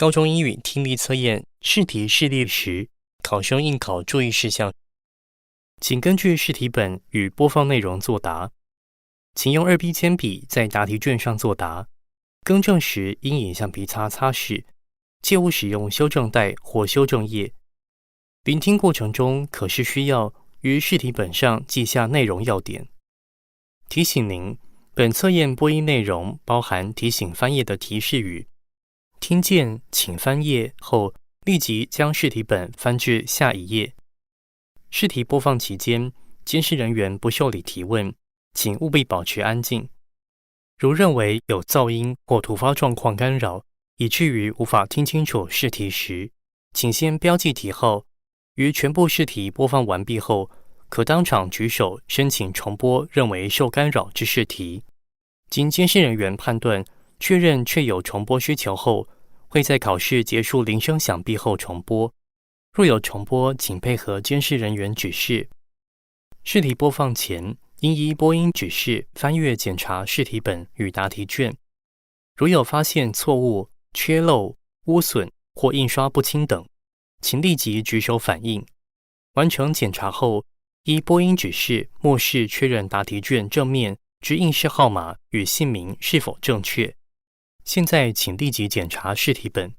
高中英语听力测验试题示例时，考生应考注意事项，请根据试题本与播放内容作答。请用2B 铅笔在答题卷上作答，更正时应以橡皮擦擦拭，切勿使用修正带或修正液。聆听过程中可是需要于试题本上记下内容要点。提醒您，本测验播音内容包含提醒翻页的提示语，听见请翻页后立即将试题本翻至下一页。试题播放期间，监视人员不受理提问，请务必保持安静。如认为有噪音或突发状况干扰，以至于无法听清楚试题时，请先标记题号，于全部试题播放完毕后，可当场举手申请重播认为受干扰之试题。经监视人员判断确认确有重播需求后，会在考试结束铃声响毕后重播。若有重播，请配合监视人员指示。试题播放前，应依播音指示翻阅检查试题本与答题卷。如有发现错误、缺漏、污损或印刷不清等，请立即举手反映。完成检查后，依播音指示默示确认答题卷正面之印式号码与姓名是否正确。现在请立即检查试题本。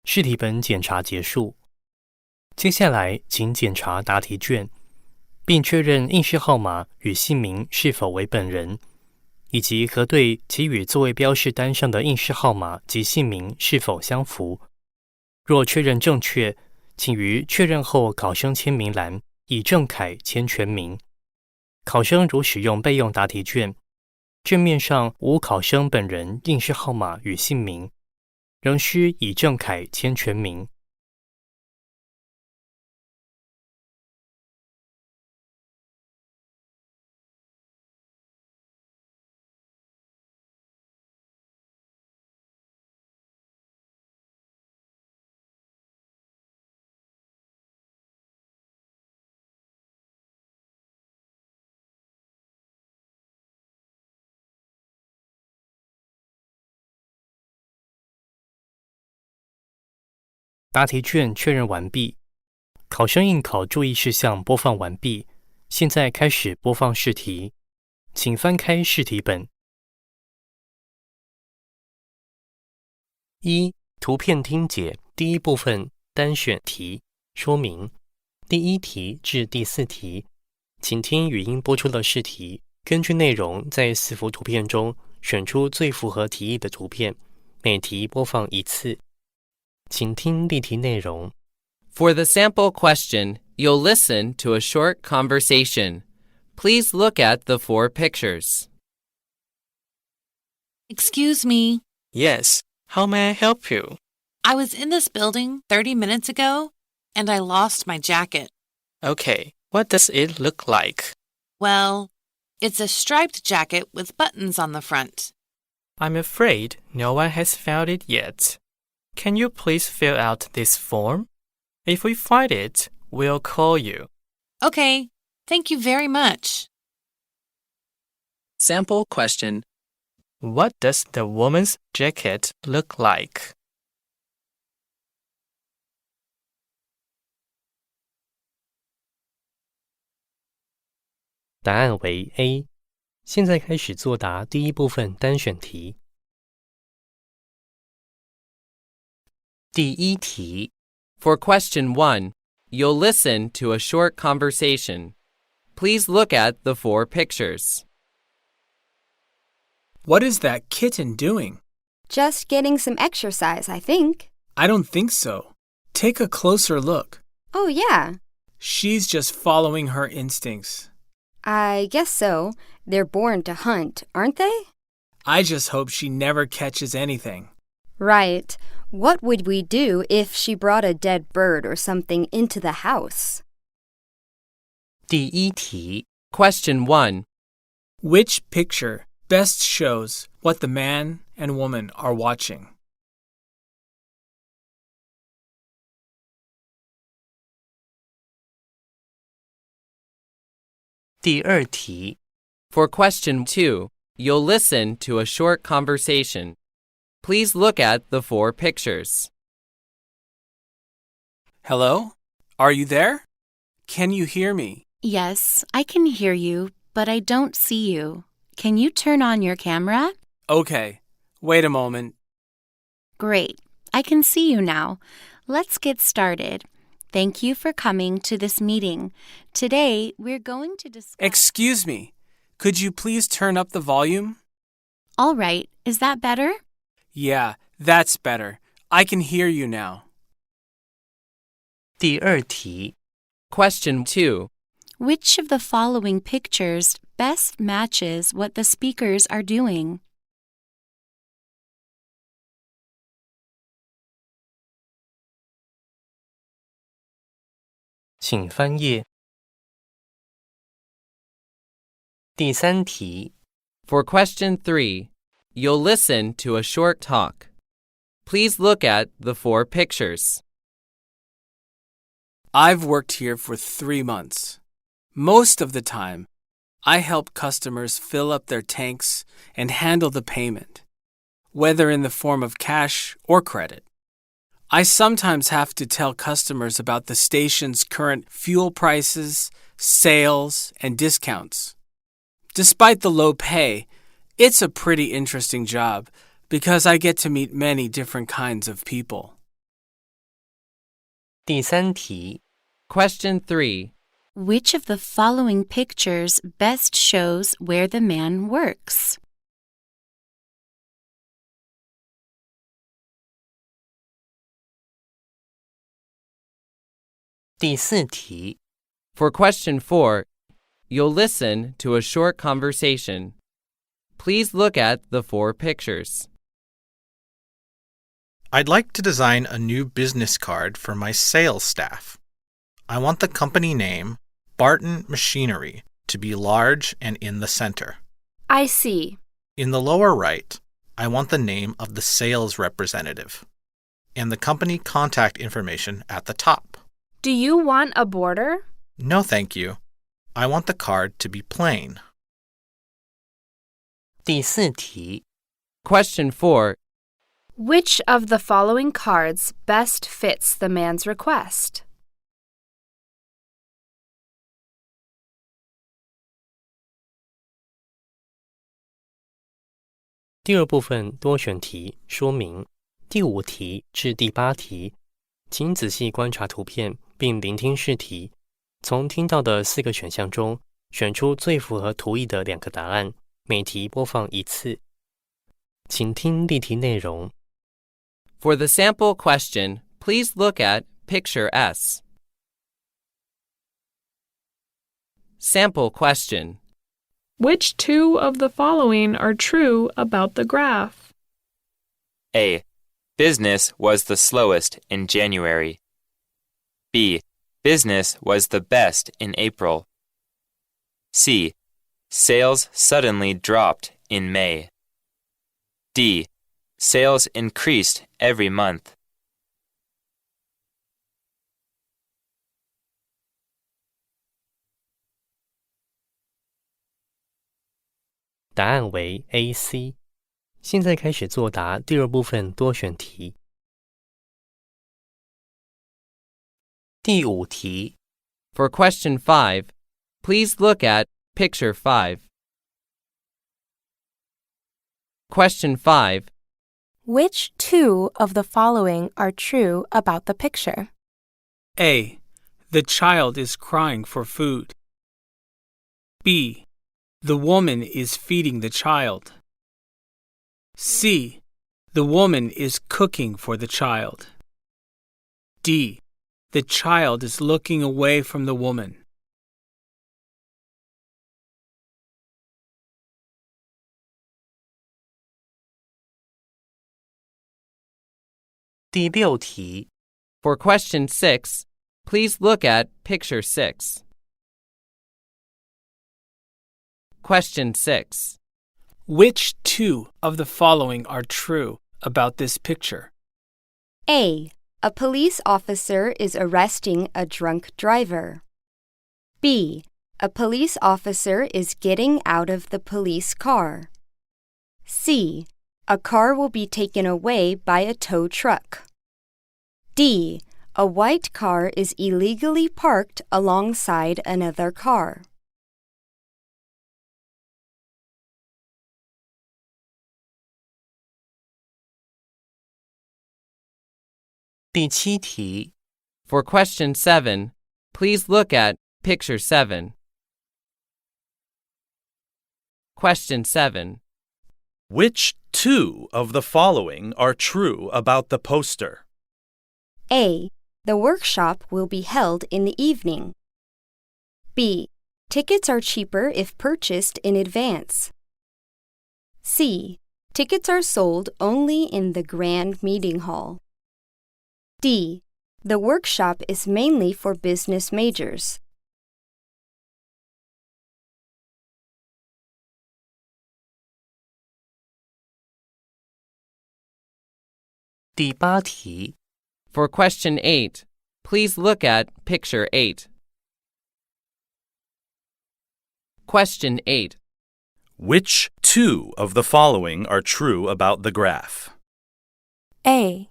试题本检查结束，接下来请检查答题卷，并确认印式号码与姓名是否为本人，以及核对其与座位标示单上的印式号码及姓名是否相符。若确认正确，请于确认后考生签名栏以正楷签全名。考生如使用备用答题卷，卷面上无考生本人印式号码与姓名，仍需以正楷签全名。答题卷确认完毕，考生应考注意事项播放完毕，现在开始播放试题，请翻开试题本。1. 图片听解第一部分单选题说明。第1题至第4题，请听语音播出的试题，根据内容在4幅图片中选出最符合题意的图片，每题播放1次。请听例题内容。For the sample question, you'll listen to a short conversation. Please look at the 4 pictures. Excuse me. Yes, how may I help you? I was in this building 30 minutes ago, and I lost my jacket. Okay, what does it look like? Well, it's a striped jacket with buttons on the front. I'm afraid no one has found it yet. Can you please fill out this form? If we find it, we'll call you. Okay, thank you very much. Sample question. What does the woman's jacket look like? 答案为 A。现在开始作答第一部分单选题。第1题。For question 1, you'll listen to a short conversation. Please look at the 4 pictures. What is that kitten doing? Just getting some exercise, I think. I don't think so. Take a closer look. Oh, yeah. She's just following her instincts. I guess so. They're born to hunt, aren't they? I just hope she never catches anything. Right. What would we do if she brought a dead bird or something into the house? 第一题， Question 1. Which picture best shows what the man and woman are watching? 第二题， For question 2, you'll listen to a short conversation. Please look at the 4 pictures. Hello? Are you there? Can you hear me? Yes, I can hear you, but I don't see you. Can you turn on your camera? Okay. Wait a moment. Great. I can see you now. Let's get started. Thank you for coming to this meeting. Today, we're going to discuss... Excuse me. Could you please turn up the volume? All right. Is that better? Yeah, that's better. I can hear you now. 第二题， Question 2. Which of the following pictures best matches what the speakers are doing? 请翻页。第三题， For question 3, you'll listen to a short talk. Please look at the 4 pictures. I've worked here for 3 months. Most of the time, I help customers fill up their tanks and handle the payment, whether in the form of cash or credit. I sometimes have to tell customers about the station's current fuel prices, sales, and discounts. Despite the low pay, it's a pretty interesting job because I get to meet many different kinds of people. 第三题， Question 3. Which of the following pictures best shows where the man works? 第四题， For question 4, you'll listen to a short conversation. Please look at the 4 pictures. I'd like to design a new business card for my sales staff. I want the company name, Barton Machinery, to be large and in the center. I see. In the lower right, I want the name of the sales representative and the company contact information at the top. Do you want a border? No, thank you. I want the card to be plain. 第四题， Question 4. Which of the following cards best fits the man's request? 第二部分多选题说明，第5题至第8题，请仔细观察图片并聆听试题，从听到的4个选项中选出最符合图意的2个答案，每题播放1次。请听例题内容。 For the sample question, please look at Picture S. Sample question. Which 2 of the following are true about the graph? A. Business was the slowest in January. B. Business was the best in April. C. Sales suddenly dropped in May. D. Sales increased every month. 答案为 A、C。现在开始作答第二部分多选题。第5题， For question 5, please look at Picture 5. Question 5. Which 2 of the following are true about the picture? A. The child is crying for food. B. The woman is feeding the child. C. The woman is cooking for the child. D. The child is looking away from the woman. 第6题 For question 6, please look at picture 6. Question 6. Which two of the following are true about this picture? A. A police officer is arresting a drunk driver. B. A police officer is getting out of the police car. C. A car will be taken away by a tow truck. D. A white car is illegally parked alongside another car. 第7题 For question 7, please look at picture 7. Question 7. Which two of the following are true about the poster? A. The workshop will be held in the evening. B. Tickets are cheaper if purchased in advance. C. Tickets are sold only in the grand meeting hall. D. The workshop is mainly for business majors. 第8题 For question 8, please look at picture 8. Question 8. Which two of the following are true about the graph? A.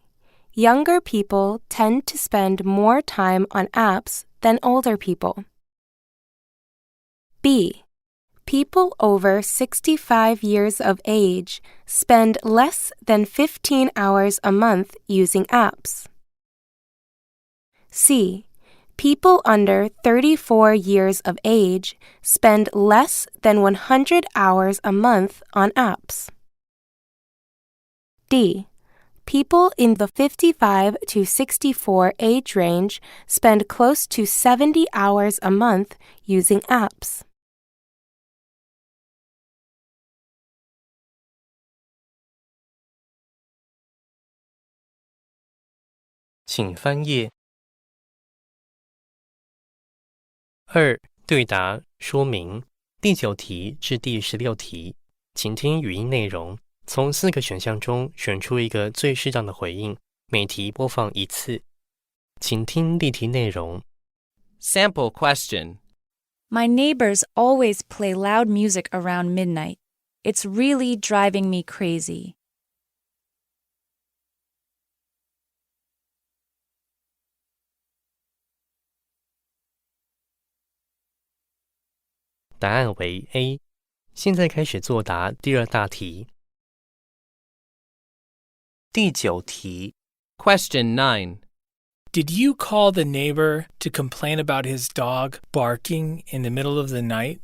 Younger people tend to spend more time on apps than older people. B. People over 65 years of age spend less than 15 hours a month using apps. C. People under 34 years of age spend less than 100 hours a month on apps. D. People in the 55 to 64 age range spend close to 70 hours a month using apps. 请翻页。2. 对答说明第9题至第16题，请听语音内容，从4个选项中选出一个最适当的回应，每题播放1次。请听例题内容。Sample question. My neighbors always play loud music around midnight. It's really driving me crazy. 答案为 A。现在开始作答第2大题。第9题 Question 9. Did you call the neighbor to complain about his dog barking in the middle of the night?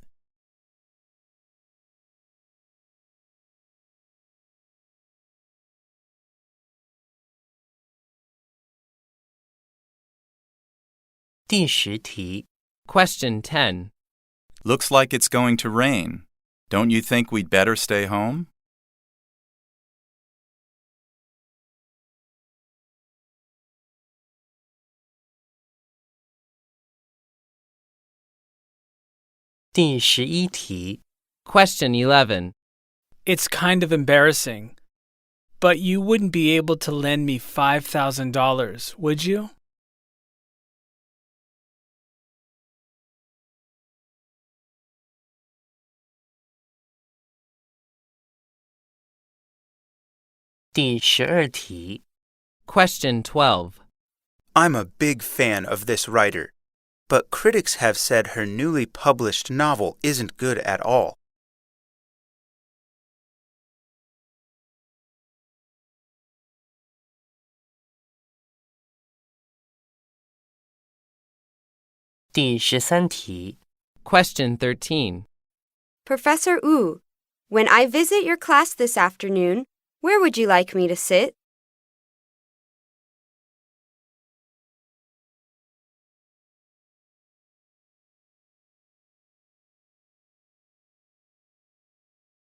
第10题 Question 10. Looks like it's going to rain. Don't you think we'd better stay home? 第11题 Question 11. It's kind of embarrassing, but you wouldn't be able to lend me $5,000, would you? 第12题 Question 12. I'm a big fan of this writer, but critics have said her newly published novel isn't good at all. 第13题 Question 13. Professor Wu, when I visit your class this afternoon, where would you like me to sit?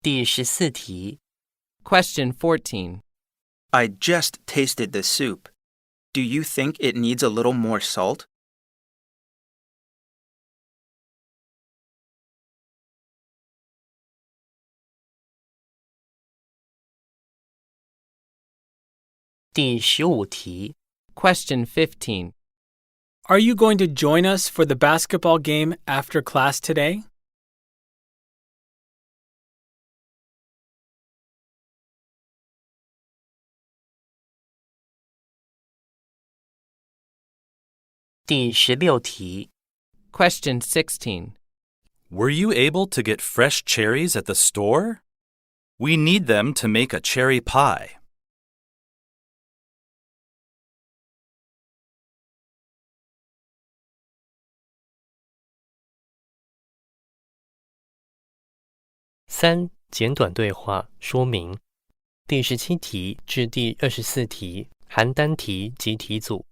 第14题 Question 14. I just tasted the soup. Do you think it needs a little more salt? (15题) Question 15. Are you going to join us for the basketball game after class today? (16题) Question 16. Were you able to get fresh cherries at the store? We need them to make a cherry pie. (3) 简短对话说明第17题至第24题含单题及题组，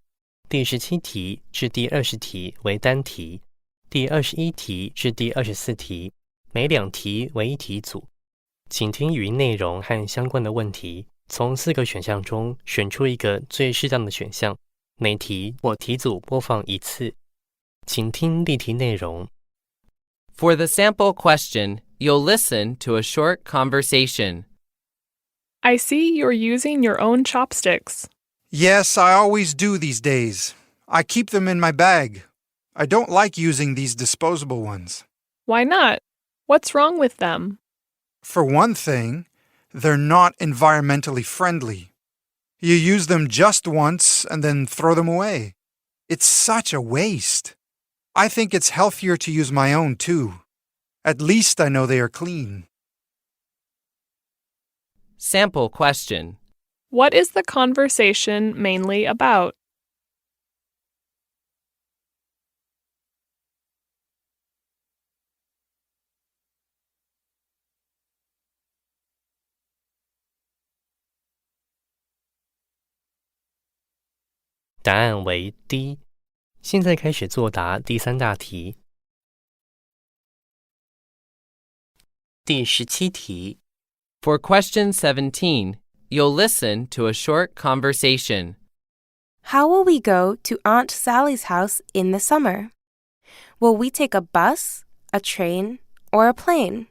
第17题至第20题为单题，第21题至第24题每2题为一题组。请听语音内容和相关的问题，从4个选项中选出一个最适当的选项，每题或题组播放1次。请听例题内容。For the sample question, you'll listen to a short conversation. I see you're using your own chopsticks. Yes, I always do these days. I keep them in my bag. I don't like using these disposable ones. Why not? What's wrong with them? For one thing, they're not environmentally friendly. You use them just once and then throw them away. It's such a waste. I think it's healthier to use my own too. At least I know they are clean. Sample question. What is the conversation mainly about? (答案为 D) 现在开始作答第3大题。第17题 For question 17, you'll listen to a short conversation. How will we go to Aunt Sally's house in the summer? Will we take a bus, a train, or a plane?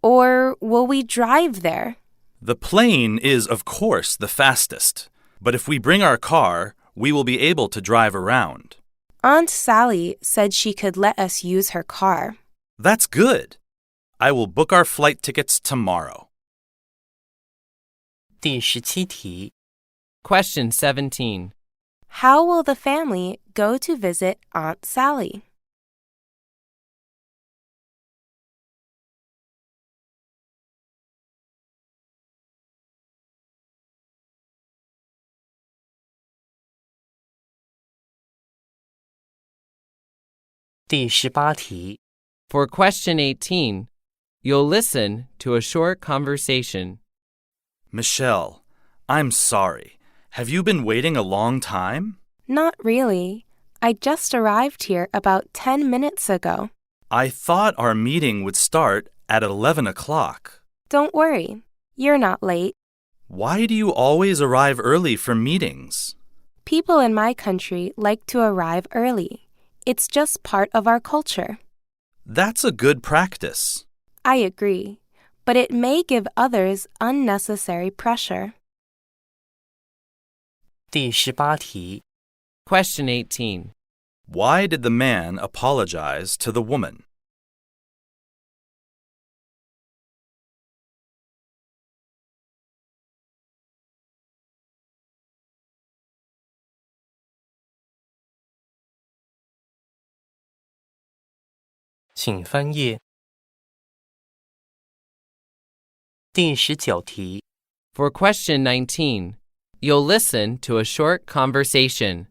Or will we drive there? The plane is, of course, the fastest. But if we bring our car, we will be able to drive around. Aunt Sally said she could let us use her car. That's good. I will book our flight tickets tomorrow. 第17题 Question 17. How will the family go to visit Aunt Sally? (第18题 For question 18, you'll listen to a short conversation. Michelle, I'm sorry. Have you been waiting a long time? Not really. I just arrived here about 10 minutes ago. I thought our meeting would start at 11 o'clock. Don't worry. You're not late. Why do you always arrive early for meetings? People in my country like to arrive early. It's just part of our culture. That's a good practice. I agree, but it may give others unnecessary pressure. 第18题 Question 18. Why did the man apologize to the woman? (请翻页) 第19题 For question 19, you'll listen to a short conversation.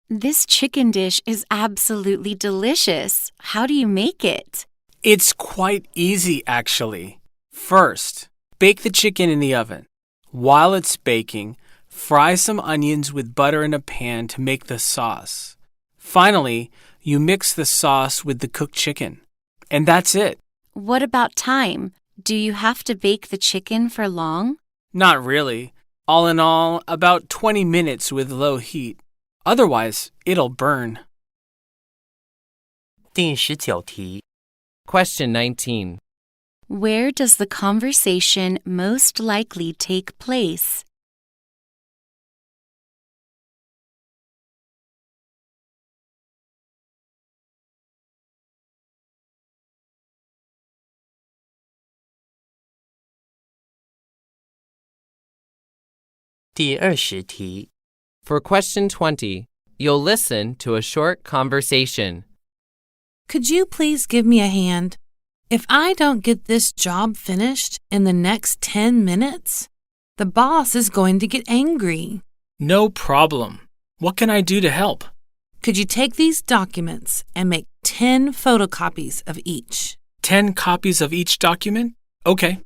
This chicken dish is absolutely delicious. How do you make it? It's quite easy, actually. First, bake the chicken in the oven. While it's baking, fry some onions with butter in a pan to make the sauce. Finally, you mix the sauce with the cooked chicken. And that's it. What about time? Do you have to bake the chicken for long? Not really. All in all, about 20 minutes with low heat. Otherwise, it'll burn. 第19题 Question 19. Where does the conversation most likely take place?第20题 For question 20, you'll listen to a short conversation. Could you please give me a hand? If I don't get this job finished in the next 10 minutes, the boss is going to get angry. No problem. What can I do to help? Could you take these documents and make 10 photocopies of each? 10 copies of each document? Okay.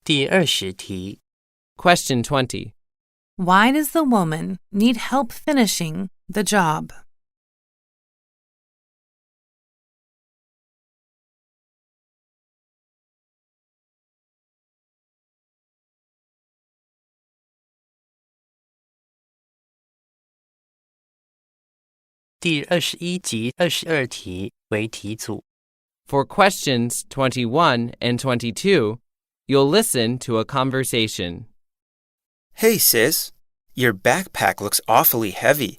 第20题 Question 20. Why does the woman need help finishing the job?第21及22题为题组 For questions 21 and 22, you'll listen to a conversation. Hey, sis. Your backpack looks awfully heavy.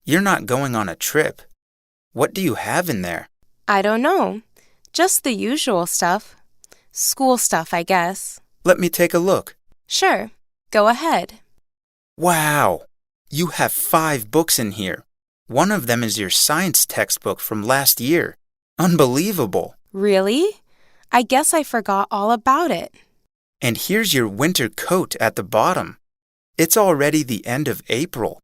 You're not going on a trip. What do you have in there? I don't know. Just the usual stuff. School stuff, I guess. Let me take a look. Sure. Go ahead. Wow. You have 5 books in here. One of them is your science textbook from last year. Unbelievable. Really? I guess I forgot all about it. And here's your winter coat at the bottom. It's already the end of April.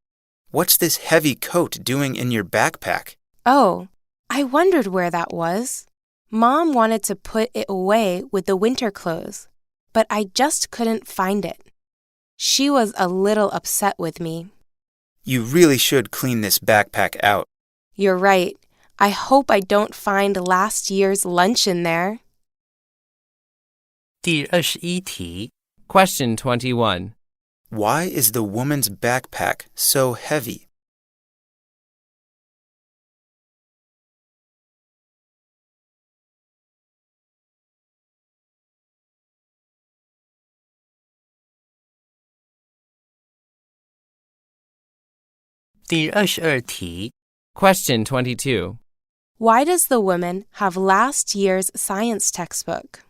What's this heavy coat doing in your backpack? Oh, I wondered where that was. Mom wanted to put it away with the winter clothes, but I just couldn't find it. She was a little upset with me. You really should clean this backpack out. You're right. I hope I don't find last year's lunch in there. 第21题 Question 21. Why is the woman's backpack so heavy?第22题 Question 22. Why does the woman have last year's science textbook?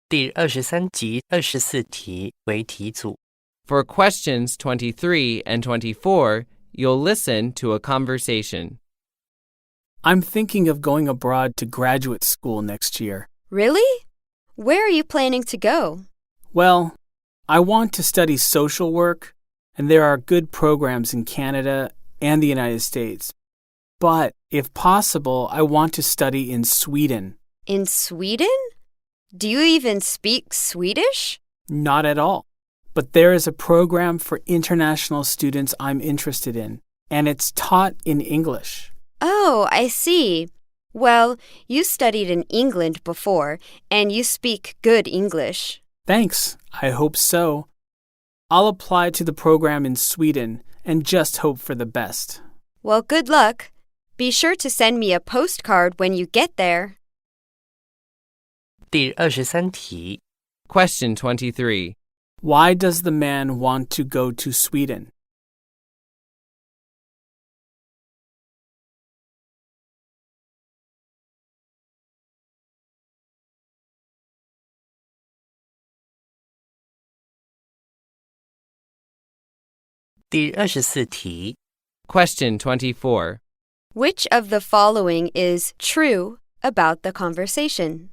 第23及24题为题组 For questions 23 and 24, you'll listen to a conversation. I'm thinking of going abroad to graduate school next year. Really? Where are you planning to go? Well, I want to study social work, and there are good programs in Canada and the United States. But if possible, I want to study in Sweden. In Sweden? Do you even speak Swedish? Not at all. But there is a program for international students I'm interested in, and it's taught in English. Oh, I see. Well, you studied in England before, and you speak good English. Thanks. I hope so. I'll apply to the program in Sweden and just hope for the best. Well, good luck. Be sure to send me a postcard when you get there. 第23题 Question 23. Why does the man want to go to Sweden?第24题 Question 24. Which of the following is true about the conversation?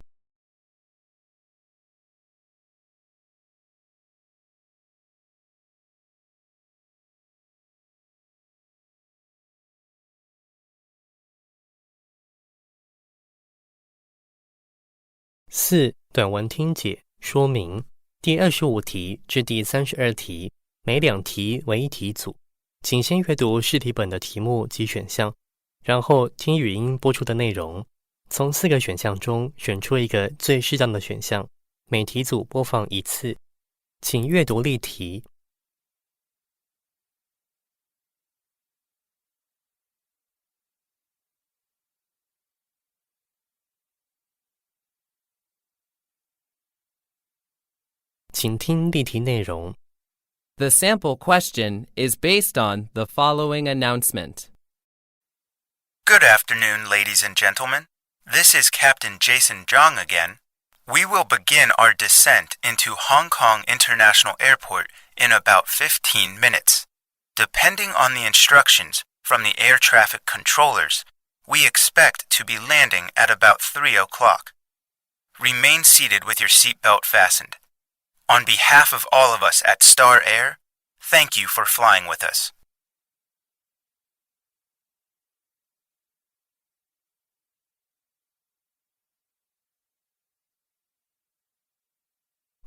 (4) 短文听解说明第25题至第32题，每2题为一题组，请先阅读试题本的题目及选项，然后听语音播出的内容，从4个选项中选出一个最适当的选项，每题组播放1次。请阅读例题。请听例题内容。The sample question is based on the following announcement. Good afternoon, ladies and gentlemen. This is Captain Jason Zhang again. We will begin our descent into Hong Kong International Airport in about 15 minutes. Depending on the instructions from the air traffic controllers, we expect to be landing at about 3 o'clock. Remain seated with your seatbelt fastened. On behalf of all of us at Star Air, thank you for flying with us.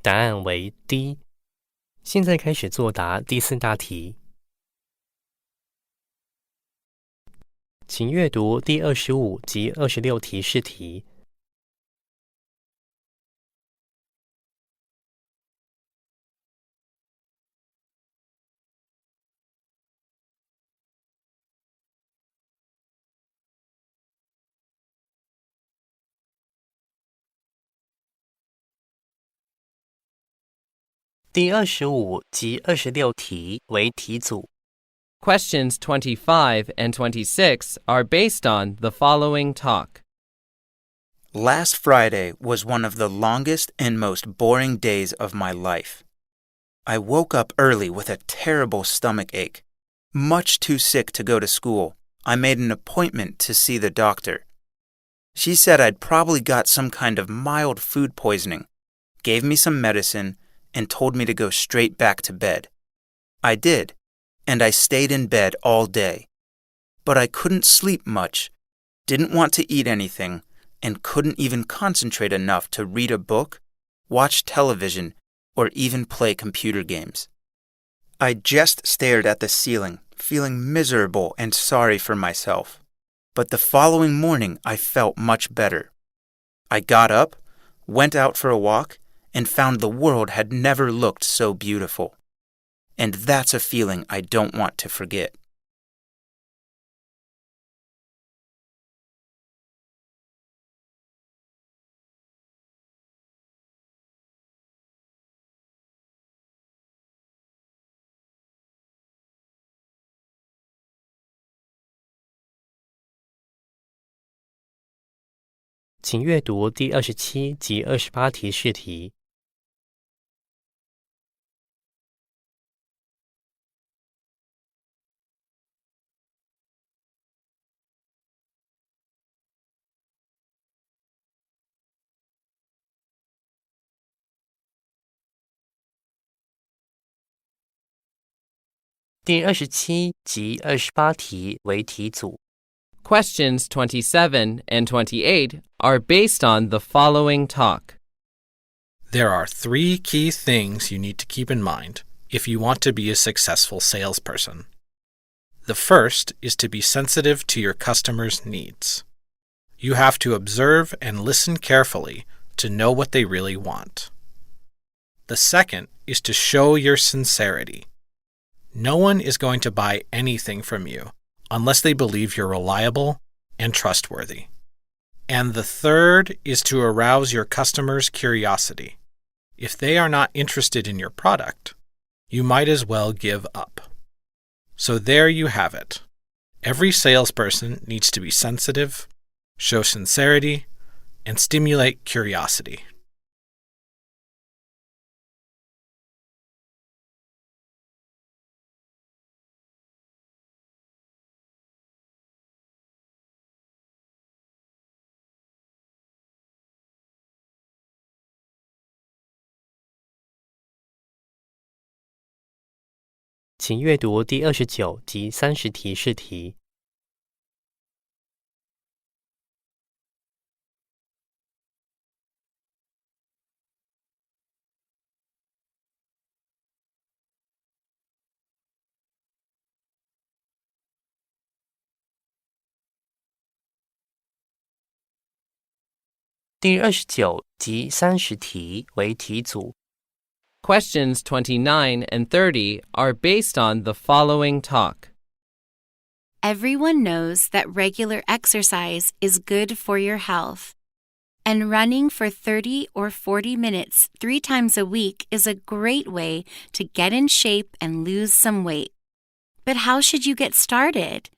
答案为 D。现在开始作答第4大题。请阅读第25及26题试题。第25及26题为题组。Questions 25 and 26 are based on the following talk. Last Friday was one of the longest and most boring days of my life. I woke up early with a terrible stomach ache. Much too sick to go to school, I made an appointment to see the doctor. She said I'd probably got some kind of mild food poisoning, gave me some medicine, and told me to go straight back to bed. I did, and I stayed in bed all day. But I couldn't sleep much, didn't want to eat anything, and couldn't even concentrate enough to read a book, watch television, or even play computer games. I just stared at the ceiling, feeling miserable and sorry for myself. But the following morning I felt much better. I got up, went out for a walk, and found the world had never looked so beautiful. And that's a feeling I don't want to forget. 请阅读第27及28题试题。第27及28题为题组。Questions 27 and 28 are based on the following talk. There are 3 key things you need to keep in mind if you want to be a successful salesperson. The first is to be sensitive to your customers' needs. You have to observe and listen carefully to know what they really want. The second is to show your sincerity. No one is going to buy anything from you unless they believe you're reliable and trustworthy. And the third is to arouse your customers' curiosity. If they are not interested in your product, you might as well give up. So there you have it. Every salesperson needs to be sensitive, show sincerity, and stimulate curiosity. “请阅读第29及30题试题。第29及30题为题组。Questions 29 and 30 are based on the following talk. Everyone knows that regular exercise is good for your health. And running for 30 or 40 minutes 3 times a week is a great way to get in shape and lose some weight. But how should you get started?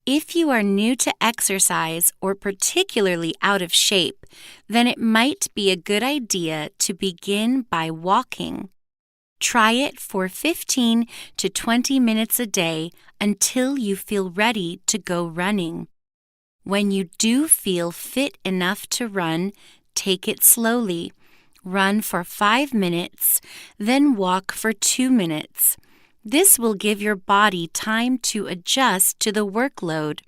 If you are new to exercise or particularly out of shape, then it might be a good idea to begin by walking. Try it for 15 to 20 minutes a day until you feel ready to go running. When you do feel fit enough to run, take it slowly. Run for 5 minutes, then walk for 2 minutes. This will give your body time to adjust to the workload.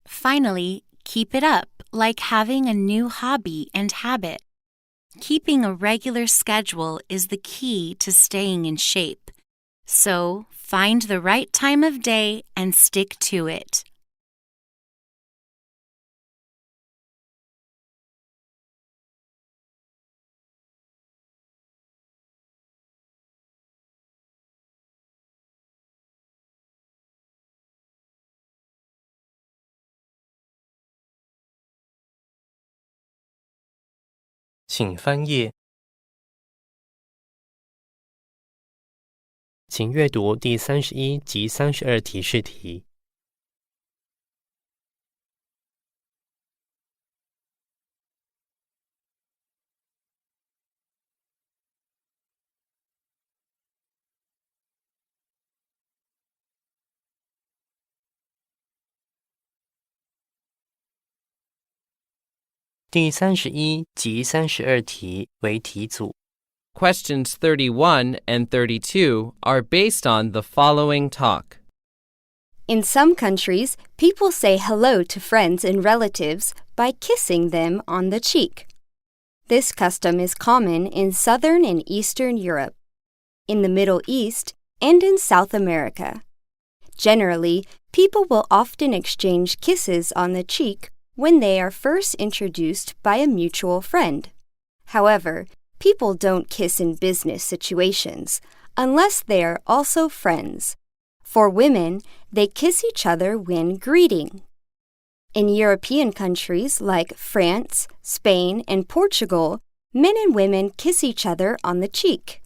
Finally, keep it up like having a new hobby and habit. Keeping a regular schedule is the key to staying in shape. So, find the right time of day and stick to it.请翻页。请阅读第31及32题试题。第31及32题为题组。Questions 31 and 32 are based on the following talk. In some countries, people say hello to friends and relatives by kissing them on the cheek. This custom is common in Southern and Eastern Europe, in the Middle East, and in South America. Generally, people will often exchange kisses on the cheek when they are first introduced by a mutual friend. However, people don't kiss in business situations unless they are also friends. For women, they kiss each other when greeting. In European countries like France, Spain, and Portugal, men and women kiss each other on the cheek.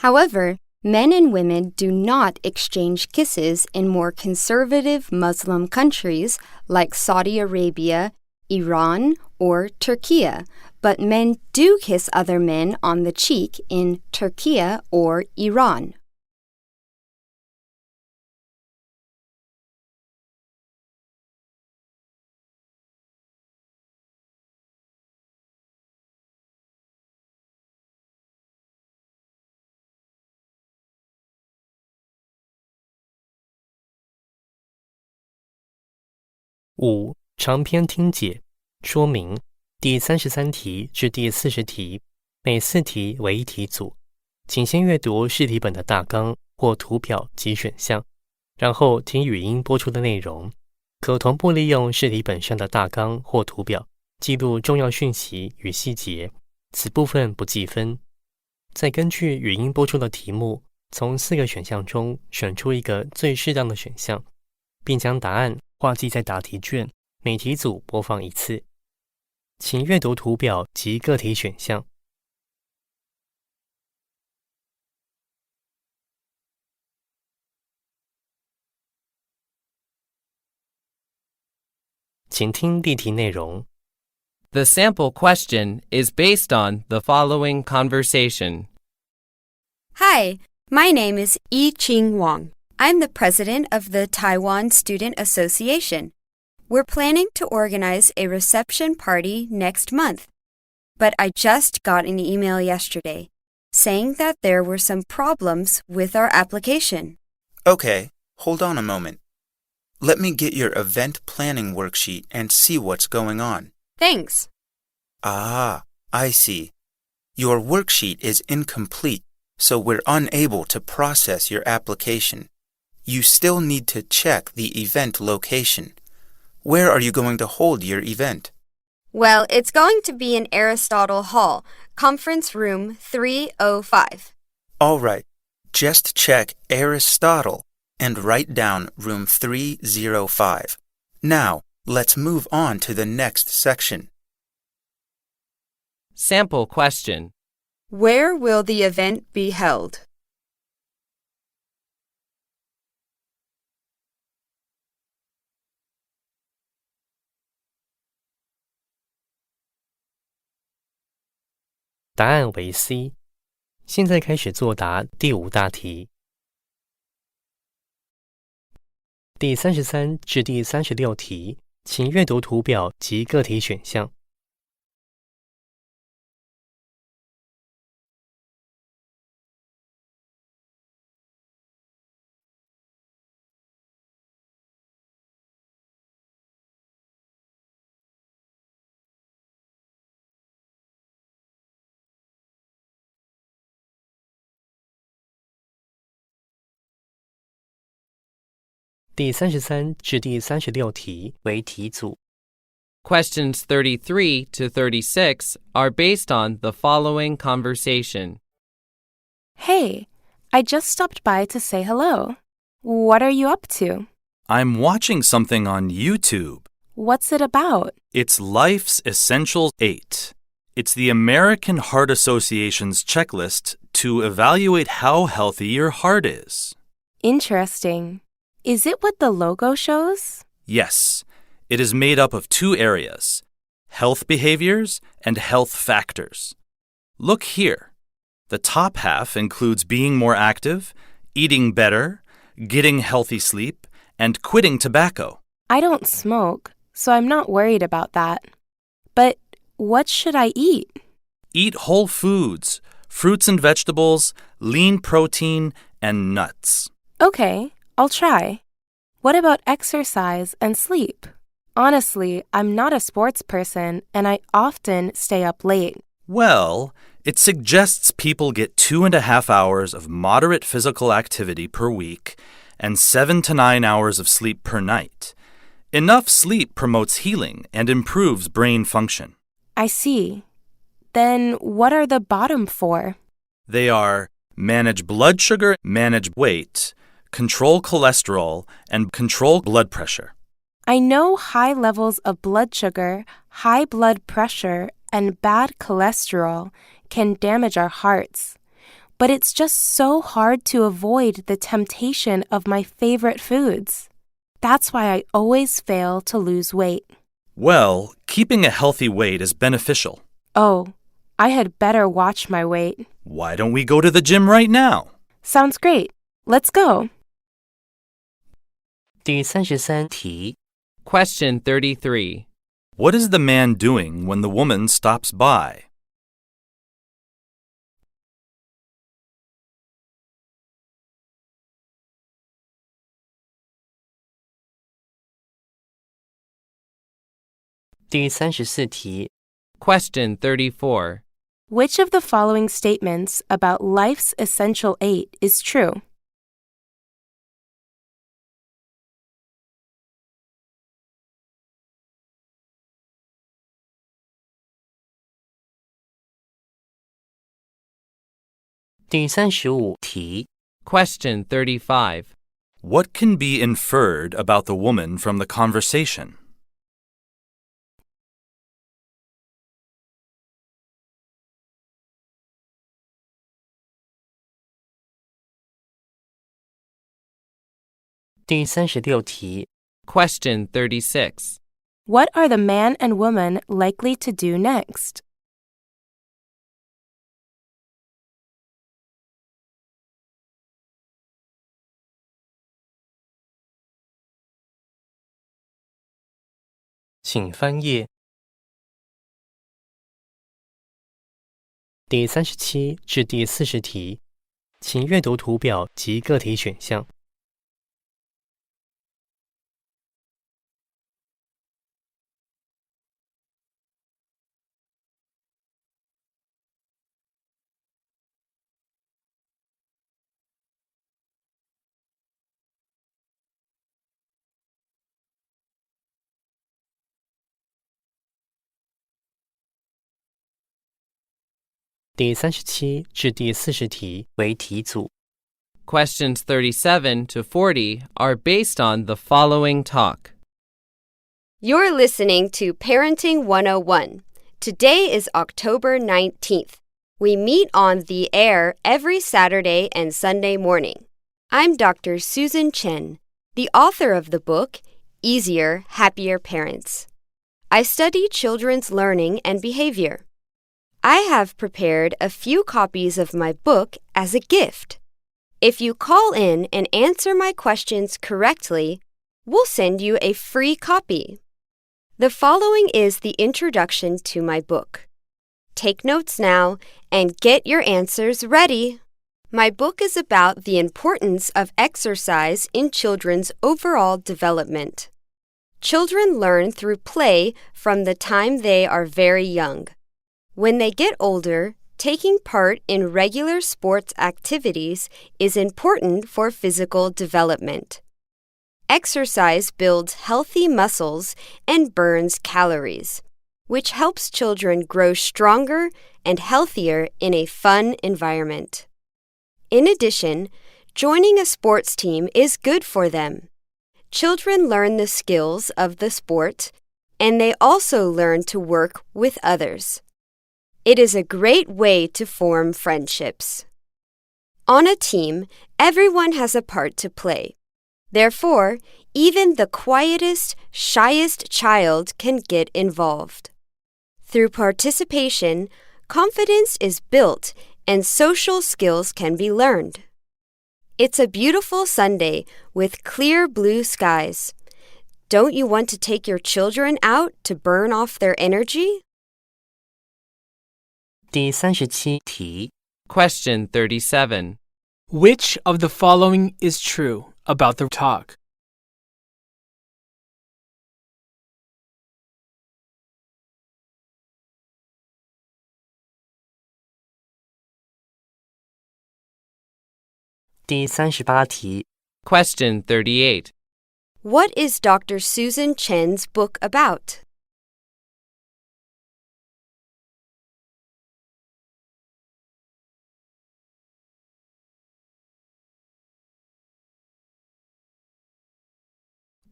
However, men and women do not exchange kisses in more conservative Muslim countries like Saudi Arabia, Iran, or Turkey, but men do kiss other men on the cheek in Turkey or Iran.5. 长篇听解说明第33题至第40题，每4题为一题组。请先阅读试题本的大纲或图表及选项，然后听语音播出的内容。可同步利用试题本上的大纲或图表记录重要讯息与细节，此部分不计分。再根据语音播出的题目，从4个选项中选出一个最适当的选项，并将答案画记在答题卷，每题组播放1次。请阅读图表及各题选项。请听例题内容。The sample question is based on the following conversation. Hi, my name is Yi-Ching Wang. I'm the president of the Taiwan Student Association. We're planning to organize a reception party next month. But I just got an email yesterday saying that there were some problems with our application. Okay, hold on a moment. Let me get your event planning worksheet and see what's going on. Thanks. Ah, I see. Your worksheet is incomplete, so we're unable to process your application. You still need to check the event location. Where are you going to hold your event? Well, it's going to be in Aristotle Hall, conference room 305. All right, just check Aristotle and write down room 305. Now, let's move on to the next section. Sample question. Where will the event be held?答案为 C。现在开始作答第5大题。第33至第36题，请阅读图表及各题选项。第33至第36题为题组。Questions 33 to 36 are based on the following conversation. Hey, I just stopped by to say hello. What are you up to? I'm watching something on YouTube. What's it about? It's Life's Essential 8. It's the American Heart Association's checklist to evaluate how healthy your heart is. Interesting. Is it what the logo shows? Yes, it is made up of 2 areas, health behaviors and health factors. Look here. The top half includes being more active, eating better, getting healthy sleep, and quitting tobacco. I don't smoke, so I'm not worried about that. But what should I eat? Eat whole foods, fruits and vegetables, lean protein, and nuts. Okay, I'll try. What about exercise and sleep? Honestly, I'm not a sports person and I often stay up late. Well, it suggests people get 2.5 hours of moderate physical activity per week and 7 to 9 hours of sleep per night. Enough sleep promotes healing and improves brain function. I see. Then what are the bottom 4? They are manage blood sugar, manage weight, control cholesterol, and control blood pressure. I know high levels of blood sugar, high blood pressure, and bad cholesterol can damage our hearts. But it's just so hard to avoid the temptation of my favorite foods. That's why I always fail to lose weight. Well, keeping a healthy weight is beneficial. Oh, I had better watch my weight. Why don't we go to the gym right now? Sounds great. Let's go. 第33题。 Question 33. What is the man doing when the woman stops by?第34题。 Question 34. Which of the following statements about life's essential 8 is true?第35题。 Question 35. What can be inferred about the woman from the conversation?第36题。 Question 36. What are the man and woman likely to do next? "请翻页。第37至第40题，请阅读图表及各题选项。第37至第40题为题组。Questions 37 to 40 are based on the following talk. You're listening to Parenting 101. Today is October 19th. We meet on the air every Saturday and Sunday morning. I'm Dr. Susan Chen, the author of the book, Easier, Happier Parents. I study children's learning and behavior. I have prepared a few copies of my book as a gift. If you call in and answer my questions correctly, we'll send you a free copy. The following is the introduction to my book. Take notes now and get your answers ready. My book is about the importance of exercise in children's overall development. Children learn through play from the time they are very young. When they get older, taking part in regular sports activities is important for physical development. Exercise builds healthy muscles and burns calories, which helps children grow stronger and healthier in a fun environment. In addition, joining a sports team is good for them. Children learn the skills of the sport, and they also learn to work with others. It is a great way to form friendships. On a team, everyone has a part to play. Therefore, even the quietest, shyest child can get involved. Through participation, confidence is built and social skills can be learned. It's a beautiful Sunday with clear blue skies. Don't you want to take your children out to burn off their energy? 第37题 Question 37. Which of the following is true about the talk?第38题 Question 38. What is Dr. Susan Chen's book about?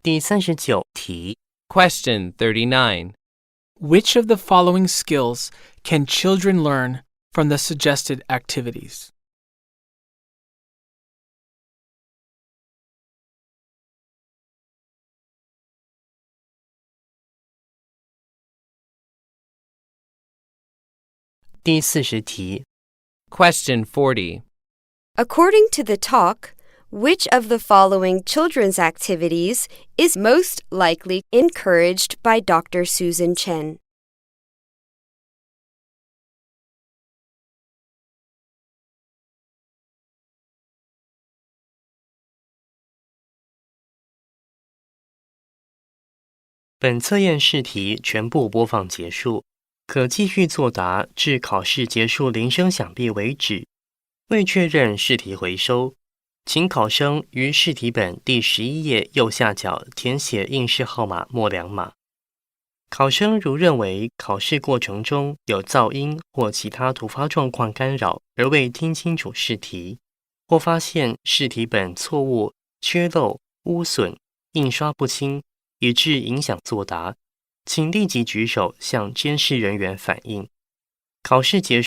第39题 Question 39. Which of the following skills can children learn from the suggested activities?第40题 Question 40. According to the talk, which of the following children's activities is most likely encouraged by Dr. Susan Chen?「本测验试题全部播放结束，可继续作答至考试结束铃声响毕为止。未确认试题回收，请考生于试题本第11页右下角填写应试号码末2码。考生如认为考试过程中有噪音或其他突发状况干扰而未听清楚试题，或发现试题本错误、缺漏、污损、印刷不清，以致影响作答，请立即举手向监视人员反映。考试结束